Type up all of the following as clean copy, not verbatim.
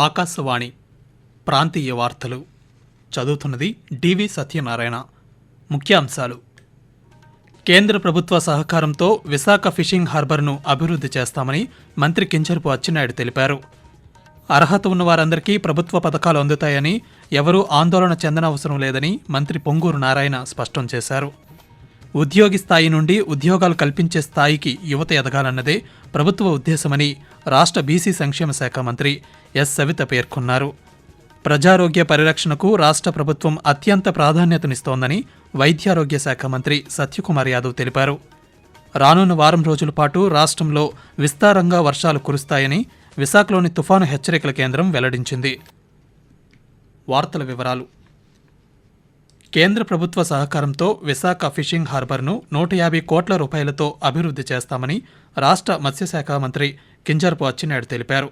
ఆకాశవాణి ప్రాంతీయ వార్తలు చదువుతున్నది డివి సత్యనారాయణ. ముఖ్యాంశాలు: కేంద్ర ప్రభుత్వ సహకారంతో విశాఖ ఫిషింగ్ హార్బర్ను అభివృద్ధి చేస్తామని మంత్రి కింజరపు అచ్చెన్నాయుడు తెలిపారు. అర్హత ఉన్న వారందరికీ ప్రభుత్వ పథకాలు అందుతాయని, ఎవరూ ఆందోళన చెందనవసరం లేదని మంత్రి పొంగూరు నారాయణ స్పష్టం చేశారు. ఉద్యోగి స్థాయి నుండి ఉద్యోగాలు కల్పించే స్థాయికి యువత ఎదగాలన్నదే ప్రభుత్వ ఉద్దేశమని రాష్ట్ర బీసీ సంక్షేమ శాఖ మంత్రి ఎస్ సవిత పేర్కొన్నారు. ప్రజారోగ్య పరిరక్షణకు రాష్ట్ర ప్రభుత్వం అత్యంత ప్రాధాన్యతనిస్తోందని వైద్యారోగ్య శాఖ మంత్రి సత్యకుమార్ యాదవ్ తెలిపారు. రానున్న వారం రోజుల పాటు రాష్ట్రంలో విస్తారంగా వర్షాలు కురుస్తాయని విశాఖలోని తుఫాను హెచ్చరికల కేంద్రం వెల్లడించింది. వార్తల వివరాలు: కేంద్ర ప్రభుత్వ సహకారంతో విశాఖ ఫిషింగ్ హార్బర్ను 150 కోట్ల రూపాయలతో అభివృద్ధి చేస్తామని రాష్ట్ర మత్స్యశాఖ మంత్రి కింజరపు అచ్చెన్నాయుడు తెలిపారు.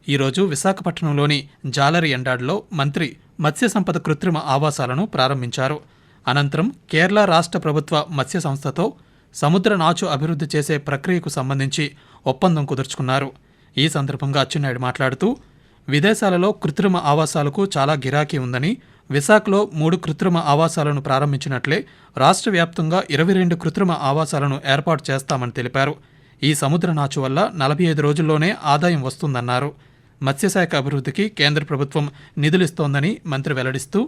ఈరోజు విశాఖపట్నంలోని జాలరి ఎండాడ్లో మంత్రి మత్స్య సంపద కృత్రిమ ఆవాసాలను ప్రారంభించారు. అనంతరం కేరళ రాష్ట్ర ప్రభుత్వ మత్స్య సంస్థతో సముద్ర నాచు అభివృద్ధి చేసే ప్రక్రియకు సంబంధించి ఒప్పందం కుదుర్చుకున్నారు. ఈ సందర్భంగా అచ్చెన్నాయుడు మాట్లాడుతూ, విదేశాలలో కృత్రిమ ఆవాసాలకు చాలా గిరాకీ ఉందని, విశాఖలో 3 కృత్రిమ ఆవాసాలను ప్రారంభించినట్లే రాష్ట్ర వ్యాప్తంగా 22 కృత్రిమ ఆవాసాలను ఏర్పాటు చేస్తామని తెలిపారు. ఈ సముద్ర నాచు వల్ల 45 రోజుల్లోనే ఆదాయం వస్తుందన్నారు. మత్స్యశాఖ అభివృద్ధికి కేంద్ర ప్రభుత్వం నిధులిస్తోందని మంత్రి వెల్లడిస్తూ,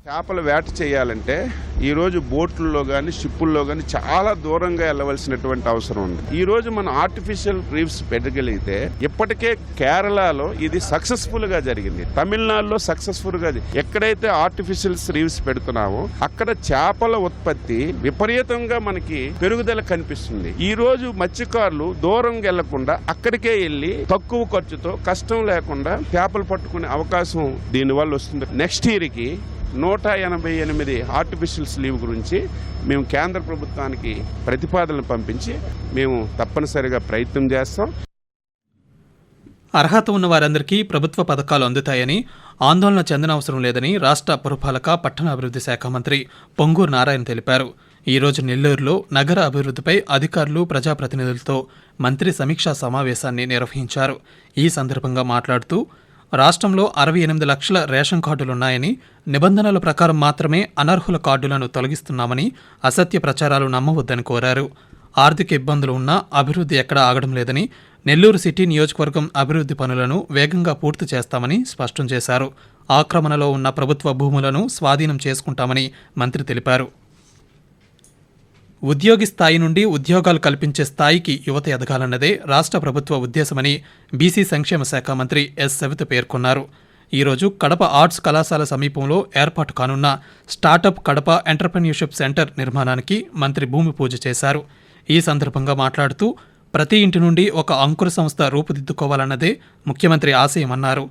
చేపల వేట చేయాలంటే ఈరోజు బోట్లలో కానీ షిప్పుల్లో కానీ చాలా దూరంగా వెళ్ళవలసినటువంటి అవసరం ఉంది. ఈరోజు మనం ఆర్టిఫిషియల్ రీఫ్స్ పెట్టగలిగితే, ఇప్పటికే కేరళలో ఇది సక్సెస్ఫుల్గా జరిగింది, తమిళనాడులో సక్సెస్ఫుల్గా ఎక్కడైతే ఆర్టిఫిషియల్ రీఫ్స్ పెడుతున్నామో అక్కడ చేపల ఉత్పత్తి విపరీతంగా మనకి పెరుగుదల కనిపిస్తుంది. ఈ రోజు మత్స్యకారులు దూరం వెళ్లకుండా అక్కడికే వెళ్లి తక్కువ ఖర్చుతో కష్టం లేకుండా చేపలు పట్టుకునే అవకాశం దీనివల్ల వస్తుంది. నెక్స్ట్ ఇయర్కి 188 ఆర్టిఫిషియల్ స్లీవ్ గురించి మేము కేంద్ర ప్రభుత్వానికి ప్రతిపాదనలు పంపించి మేము తప్పనిసరిగా ప్రయత్నం చేస్తాం. అర్హత ఉన్న వారందరికీ ప్రభుత్వ పథకాలు అందుతాయని, ఆందోళన చెందనవసరం లేదని రాష్ట్ర పురపాలక పట్టణాభివృద్ధి శాఖ మంత్రి పొంగూరు నారాయణ తెలిపారు. ఈరోజు నెల్లూరులో నగర అభివృద్ధిపై అధికారులు, ప్రజాప్రతినిధులతో మంత్రి సమీక్షా సమావేశాన్ని నిర్వహించారు. ఈ సందర్భంగా మాట్లాడుతూ, రాష్ట్రంలో 68 లక్షల రేషన్ కార్డులున్నాయని, నిబంధనల ప్రకారం మాత్రమే అనర్హుల కార్డులను తొలగిస్తున్నామని, అసత్య ప్రచారాలు నమ్మవద్దని కోరారు. ఆర్థిక ఇబ్బందులు ఉన్నా అభివృద్ధి ఎక్కడా ఆగడం లేదని, నెల్లూరు సిటీ నియోజకవర్గం అభివృద్ధి పనులను వేగంగా పూర్తి చేస్తామని స్పష్టం చేశారు. ఆక్రమణలో ఉన్న ప్రభుత్వ భూములను స్వాధీనం చేసుకుంటామని మంత్రి తెలిపారు. ఉద్యోగి స్థాయి నుండి ఉద్యోగాలు కల్పించే స్థాయికి యువత ఎదగాలన్నదే రాష్ట్ర ప్రభుత్వ ఉద్దేశమని బీసీ సంక్షేమ శాఖ మంత్రి ఎస్ సవిత పేర్కొన్నారు. ఈరోజు కడప ఆర్ట్స్ కళాశాల సమీపంలో ఏర్పాటు కానున్న స్టార్టప్ కడప ఎంటర్‌ప్రెన్యూర్‌షిప్ సెంటర్ నిర్మాణానికి మంత్రి భూమి పూజ చేశారు. ఈ సందర్భంగా మాట్లాడుతూ, ప్రతి ఇంటి నుండి ఒక అంకుర సంస్థ రూపుదిద్దుకోవాలన్నదే ముఖ్యమంత్రి ఆశయమన్నారు.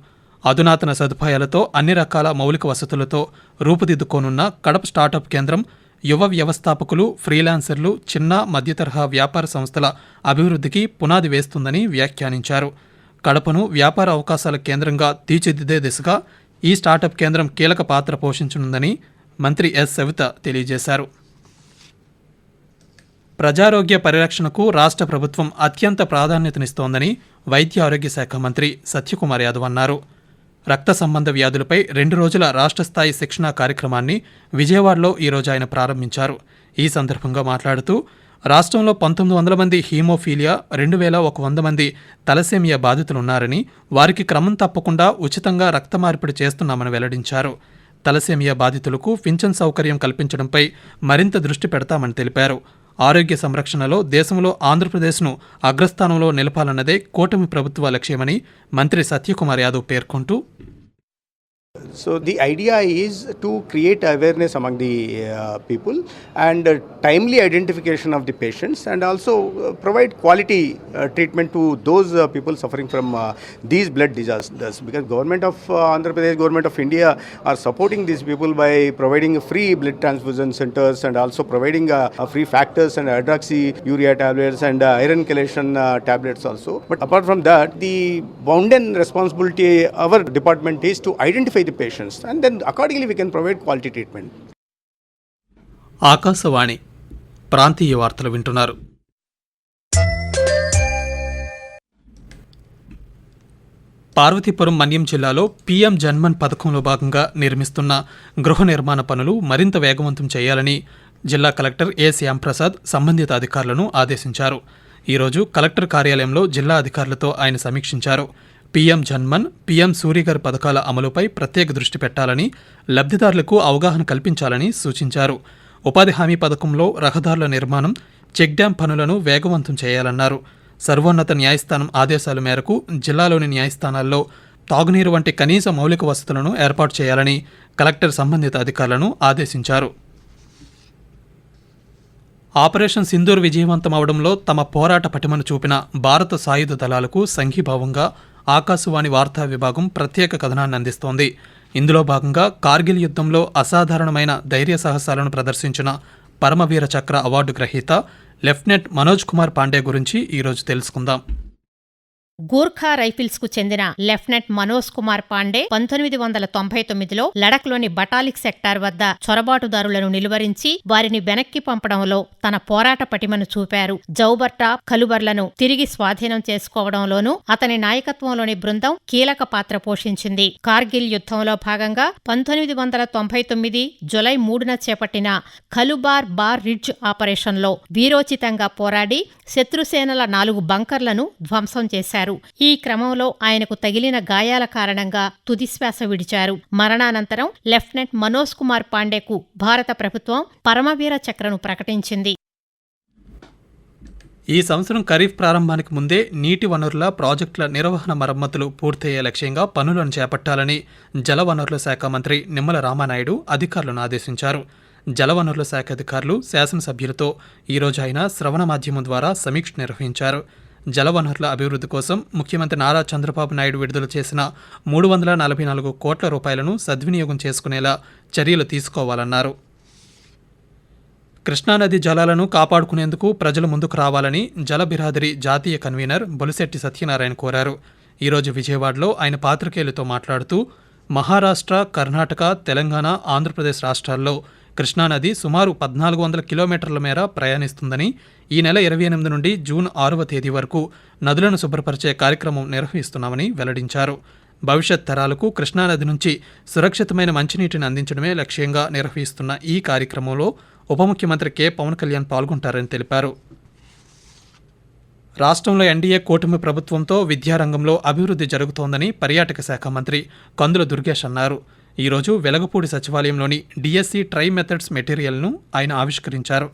అధునాతన సదుపాయాలతో, అన్ని రకాల మౌలిక వసతులతో రూపుదిద్దుకోనున్న కడప స్టార్టప్ కేంద్రం యువ వ్యవస్థాపకులు, ఫ్రీలాన్సర్లు, చిన్న మధ్యతరహా వ్యాపార సంస్థల అభివృద్ధికి పునాది వేస్తుందని వ్యాఖ్యానించారు. కడపను వ్యాపార అవకాశాల కేంద్రంగా తీర్చిదిద్దే దిశగా ఈ స్టార్టప్ కేంద్రం కీలక పాత్ర పోషించనుందని మంత్రి ఎస్ సవిత తెలియజేశారు. ప్రజారోగ్య పరిరక్షణకు రాష్ట్ర ప్రభుత్వం అత్యంత ప్రాధాన్యతనిస్తోందని వైద్య ఆరోగ్య శాఖ మంత్రి సత్యకుమార్ యాదవ్ అన్నారు. రక్త సంబంధ వ్యాధులపై 2 రోజుల రాష్ట్ర స్థాయి శిక్షణా కార్యక్రమాన్ని విజయవాడలో ఈరోజు ఆయన ప్రారంభించారు. ఈ సందర్భంగా మాట్లాడుతూ, రాష్ట్రంలో 1900 మంది హీమోఫీలియా, 2100 మంది తలసేమియా బాధితులున్నారని, వారికి క్రమం తప్పకుండా ఉచితంగా రక్త మార్పిడి చేస్తున్నామని వెల్లడించారు. తలసేమియా బాధితులకు పింఛన్ సౌకర్యం కల్పించడంపై మరింత దృష్టి పెడతామని తెలిపారు. ఆరోగ్య సంరక్షణలో దేశంలో ఆంధ్రప్రదేశ్ను అగ్రస్థానంలో నిలపాలన్నదే కూటమి ప్రభుత్వ లక్ష్యమని మంత్రి సత్యకుమార్ యాదవ్ పేర్కొంటూ, So the idea is to create awareness among the people and timely identification of the patients, and also provide quality treatment to those people suffering from these blood disasters, because government of Andhra Pradesh, government of India are supporting these people by providing free blood transfusion centers and also providing free factors and hydroxyurea tablets and iron chelation tablets also. But apart from that, the bounden responsibility our department is to identify the patients, and then accordingly we can provide quality treatment. Akashvani ప్రాంతీయ వార్తలు వింటున్నారు. పార్వతీపురం మన్యం జిల్లాలో PM JANMAN పథకంలో భాగంగా నిర్మిస్తున్న గృహ నిర్మాణ పనులు మరింత వేగవంతం చేయాలని జిల్లా కలెక్టర్ ఏ శ్యాంప్రసాద్ సంబంధిత అధికారులను ఆదేశించారు. ఈరోజు కలెక్టర్ కార్యాలయంలో జిల్లా అధికారులతో ఆయన సమీక్షించారు. పీఎం జన్మన్, పీఎం సూర్యఘర్ పథకాల అమలుపై ప్రత్యేక దృష్టి పెట్టాలని, లబ్ధిదారులకు అవగాహన కల్పించాలని సూచించారు. ఉపాధి హామీ పథకంలో రహదారుల నిర్మాణం, చెక్ డ్యాం పనులను వేగవంతం చేయాలన్నారు. సర్వోన్నత న్యాయస్థానం ఆదేశాల మేరకు జిల్లాలోని న్యాయస్థానాల్లో తాగునీరు వంటి కనీస మౌలిక వసతులను ఏర్పాటు చేయాలని కలెక్టర్ సంబంధిత అధికారులను ఆదేశించారు. ఆపరేషన్ సింధూర్ విజయవంతమవడంలో తమ పోరాట పటిమను చూపిన భారత సాయుధ దళాలకు సంఘీభావంగా ఆకాశవాణి వార్తా విభాగం ప్రత్యేక కథనాన్ని అందిస్తోంది. ఇందులో భాగంగా కార్గిల్ యుద్ధంలో అసాధారణమైన ధైర్య సాహసాలను ప్రదర్శించిన పరమవీర చక్ర అవార్డు గ్రహీత లెఫ్టినెంట్ మనోజ్ కుమార్ పాండే గురించి ఈరోజు తెలుసుకుందాం. గూర్ఖా రైఫిల్స్ కు చెందిన లెఫ్టినెంట్ మనోజ్ కుమార్ పాండే 1999లో లడఖ్లోని బటాలిక్ సెక్టార్ వద్ద చొరబాటుదారులను నిలువరించి వారిని వెనక్కి పంపడంలో తన పోరాట పటిమను చూపారు. జౌబర్టా, ఖలుబర్లను తిరిగి స్వాధీనం చేసుకోవడంలోనూ అతని నాయకత్వంలోని బృందం కీలక పాత్ర పోషించింది. కార్గిల్ యుద్ధంలో భాగంగా 1999 జులై 3న చేపట్టిన ఖలుబార్ బార్ రిడ్జ్ ఆపరేషన్లో వీరోచితంగా పోరాడి శత్రుసేనల 4 బంకర్లను ధ్వంసం చేశారు. ఈ క్రమంలో ఆయనకు తగిలిన గాయాల కారణంగా తుదిశ్వాస విడిచారు. మరణానంతరం లెఫ్టినెంట్ మనోజ్ కుమార్ పాండేకు భారత ప్రభుత్వం పరమవీర చక్రను ప్రకటించింది. ఈ సంవత్సరం ఖరీఫ్ ప్రారంభానికి ముందే నీటి వనరుల ప్రాజెక్టుల నిర్వహణ మరమ్మతులు పూర్తయ్యే లక్ష్యంగా పనులను చేపట్టాలని జలవనరుల శాఖ మంత్రి నిమ్మల రామానాయుడు అధికారులను ఆదేశించారు. జలవనరుల శాఖ అధికారులు శాసనసభ్యులతో ఈరోజు ఆయన శ్రవణ మాధ్యమం ద్వారా సమీక్ష నిర్వహించారు. జలవనరుల అభివృద్ధి కోసం ముఖ్యమంత్రి నారా చంద్రబాబు నాయుడు విడుదల చేసిన 344 కోట్ల రూపాయలను సద్వినియోగం చేసుకునేలా చర్యలు తీసుకోవాలన్నారు. కృష్ణానది జలాలను కాపాడుకునేందుకు ప్రజలు ముందుకు రావాలని జలబిరాదరి జాతీయ కన్వీనర్ బొలిశెట్టి సత్యనారాయణ కోరారు. ఈరోజు విజయవాడలో ఆయన పాత్రికేయులతో మాట్లాడుతూ మహారాష్ట్ర, కర్ణాటక, తెలంగాణ, ఆంధ్రప్రదేశ్ రాష్ట్రాల్లో కృష్ణానది సుమారు 1400 కిలోమీటర్ల మేర ప్రయాణిస్తుందని, ఈ నెల 28 నుండి జూన్ 6వ తేదీ వరకు నదులను శుభ్రపరిచే కార్యక్రమం నిర్వహిస్తున్నామని వెల్లడించారు. భవిష్యత్ తరాలకు కృష్ణానది నుంచి సురక్షితమైన మంచినీటిని అందించడమే లక్ష్యంగా నిర్వహిస్తున్న ఈ కార్యక్రమంలో ఉప ముఖ్యమంత్రి కె పవన్ కళ్యాణ్ పాల్గొంటారని తెలిపారు. రాష్ట్రంలో ఎన్డీఏ కూటమి ప్రభుత్వంతో విద్యారంగంలో అభివృద్ధి జరుగుతోందని పర్యాటక శాఖ మంత్రి కందుల దుర్గేష్ అన్నారు. ఈరోజు వెలగపూడి సచివాలయంలోని డిఎస్సి ట్రై మెథడ్స్ మెటీరియల్ను ఆయన ఆవిష్కరించారు.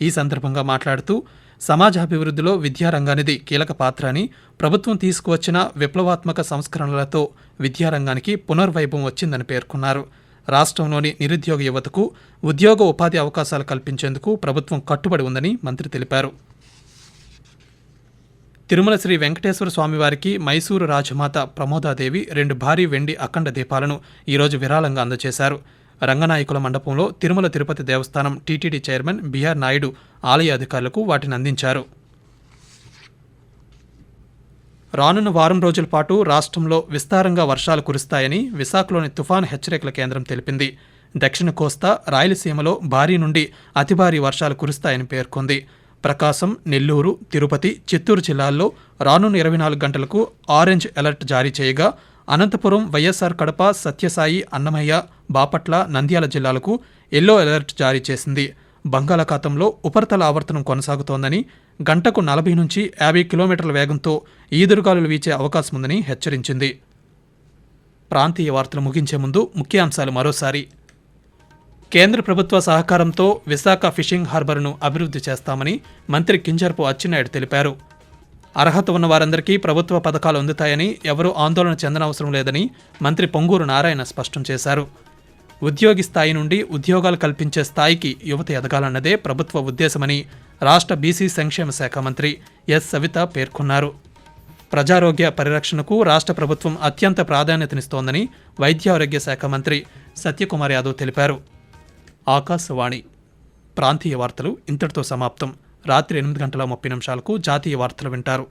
ఈ సందర్భంగా మాట్లాడుతూ సమాజాభివృద్ధిలో విద్యారంగానిది కీలక పాత్ర అని, ప్రభుత్వం తీసుకువచ్చిన విప్లవాత్మక సంస్కరణలతో విద్యారంగానికి పునర్వైభవం వచ్చిందని పేర్కొన్నారు. రాష్ట్రంలోని నిరుద్యోగ యువతకు ఉద్యోగ ఉపాధి అవకాశాలు కల్పించేందుకు ప్రభుత్వం కట్టుబడి ఉందని మంత్రి తెలిపారు. తిరుమల శ్రీ వెంకటేశ్వర స్వామివారికి మైసూరు రాజమాత ప్రమోదాదేవి 2 భారీ వెండి అఖండ దీపాలను ఈరోజు విరాళంగా అందజేశారు. రంగనాయకుల మండపంలో తిరుమల తిరుపతి దేవస్థానం టీటీడీ చైర్మన్ బిఆర్ నాయుడు ఆలయ అధికారులకు వాటిని అందించారు. రానున్న వారం రోజుల పాటు రాష్ట్రంలో విస్తారంగా వర్షాలు కురుస్తాయని విశాఖలోని తుఫాను హెచ్చరికల కేంద్రం తెలిపింది. దక్షిణ కోస్తా, రాయలసీమలో భారీ నుండి అతి భారీ వర్షాలు కురుస్తాయని పేర్కొంది. ప్రకాశం, నెల్లూరు, తిరుపతి, చిత్తూరు జిల్లాల్లో రానున్న 24 గంటలకు ఆరెంజ్ అలర్ట్ జారీ చేయగా, అనంతపురం, వైఎస్ఆర్ కడప, సత్యసాయి, అన్నమయ్య, బాపట్ల, నంద్యాల జిల్లాలకు ఎల్లో అలర్ట్ జారీ చేసింది. బంగాళాఖాతంలో ఉపరితల ఆవర్తనం కొనసాగుతోందని, గంటకు 40 నుంచి 50 కిలోమీటర్ల వేగంతో ఈదురుగాలులు వీచే అవకాశం ఉందని హెచ్చరించింది. ప్రాంతీయ వార్తలు ముగించే ముందు ముఖ్యాంశాలు మరోసారి. కేంద్ర ప్రభుత్వ సహకారంతో విశాఖ ఫిషింగ్ హార్బర్ను అభివృద్ధి చేస్తామని మంత్రి కింజరపు అచ్చెన్నాయుడు తెలిపారు. అర్హత ఉన్న వారందరికీ ప్రభుత్వ పథకాలు అందుతాయని, ఎవరూ ఆందోళన చెందనవసరం లేదని మంత్రి పొంగూరు నారాయణ స్పష్టం చేశారు. ఉద్యోగి స్థాయి నుండి ఉద్యోగాలు కల్పించే స్థాయికి యువత ఎదగాలన్నదే ప్రభుత్వ ఉద్దేశమని రాష్ట్ర బీసీ సంక్షేమ శాఖ మంత్రి ఎస్ సవిత పేర్కొన్నారు. ప్రజారోగ్య పరిరక్షణకు రాష్ట్ర ప్రభుత్వం అత్యంత ప్రాధాన్యతనిస్తోందని వైద్యారోగ్య శాఖ మంత్రి సత్యకుమార్ యాదవ్ తెలిపారు. ఆకాశవాణి ప్రాంతీయ వార్తలు ఇంతటితో సమాప్తం. రాత్రి 8 గంటల 30 నిమిషాలకు జాతీయ వార్తలు వింటారు.